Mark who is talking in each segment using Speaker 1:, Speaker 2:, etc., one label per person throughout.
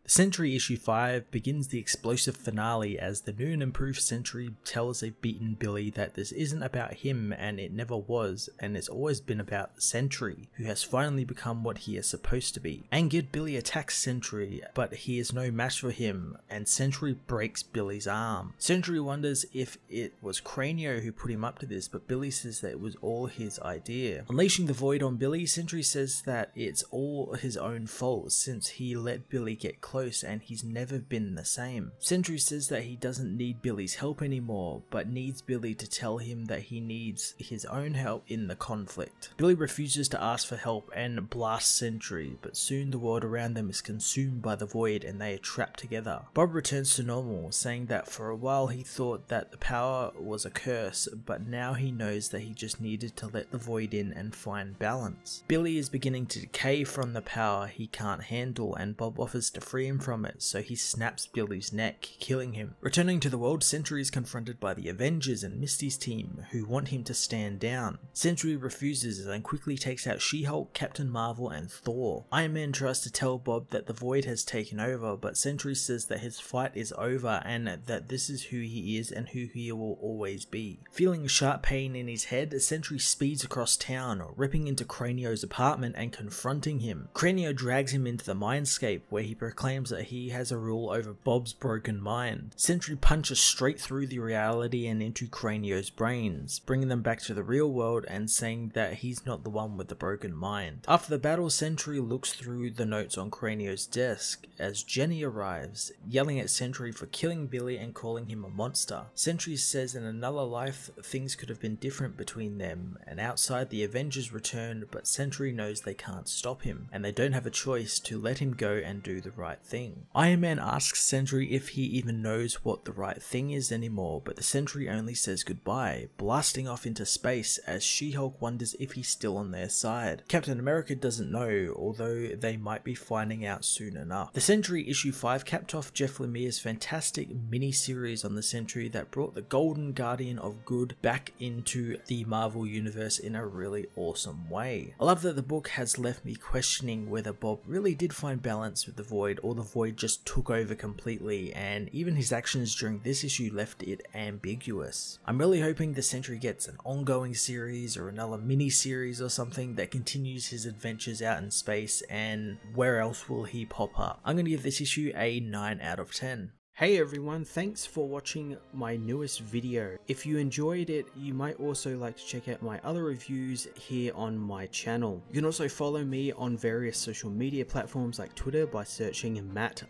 Speaker 1: Sentry issue 5 begins the explosive finale as the new and improved Sentry tells a beaten Billy that this isn't about him and it never was, and it's always been about the Sentry, who has finally become what he is supposed to be. Angered, Billy attacks Sentry, but he is no match for him, and Sentry breaks Billy's arm. Sentry wonders if it was Cranio who put him up to this, but Billy says that it was all his idea. Unleashing the void on Billy, Sentry says that it's all his own fault since he let Billy get close and he's never been the same. Sentry says that he doesn't need Billy's help anymore, but needs Billy to tell him that he needs his own help in the conflict. Billy refuses to ask for help and blasts Sentry, but soon the world around them is consumed by the void and they are trapped together. Bob returns to normal, saying that for a while he thought that the power was a curse, but now he knows that he just needed to let the void in and find balance. Billy is beginning to decay from the power he can't handle, and Bob offers to free him from it, so he snaps Billy's neck, killing him. Returning to the world, Sentry is confronted by the Avengers and Misty's team, who want him to stand down. Sentry refuses and quickly takes out She-Hulk, Captain Marvel and Thor. Iron Man tries to tell Bob that the void has taken over, but Sentry says that his fight is over and that this is who he is and who he will always be. Feeling a sharp pain in his head, Sentry speeds across town, ripping into Cranio's apartment and confronting him. Cranio drags him into the mindscape, where he proclaims that he has a rule over Bob's broken mind. Sentry punches straight through the reality and into Cranio's brains, bringing them back to the real world and saying that he's not the one with the broken mind. After the battle, Sentry looks through the notes on Cranio's desk as Jenny arrives, yelling at Sentry for killing Billy and calling him a monster. Sentry says in another life things could have been different between them, and outside the Avengers return, but Sentry knows they can't stop him, and they don't have a choice to let him go and do the right thing. Iron Man asks Sentry if he even knows what the right thing is anymore, but the Sentry only says goodbye, blasting off into space as She-Hulk wonders if he's still on their side. Captain America doesn't know, although they might be finding out soon enough. The Sentry issue 5 capped off Jeff Lemire's fantastic mini-series on the Sentry that brought the Golden Guardian of Good back into the Marvel universe in a really awesome way. I love that the book has left me questioning whether Bob really did find balance with the void or the void just took over completely, and even his actions during this issue left it ambiguous. I'm really hoping the Sentry gets an ongoing series or another mini-series or something that continues his adventures out in space, and where else will he pop up? I'm going to give this issue a 9 out of 10. Hey everyone, thanks for watching my newest video. If you enjoyed it, you might also like to check out my other reviews here on my channel. You can also follow me on various social media platforms like Twitter by searching Matt_FOS,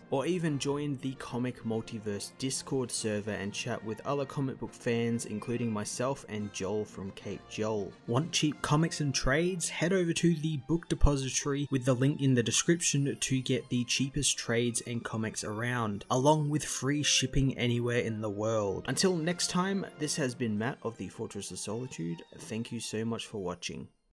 Speaker 1: or even join the Comic Multiverse Discord server and chat with other comic book fans, including myself and Joel from Cape Joel. Want cheap comics and trades? Head over to the book depository with the link in the description to get the cheapest trades and comics around, along with free shipping anywhere in the world. Until next time, this has been Matt of the Fortress of Solitude. Thank you so much for watching.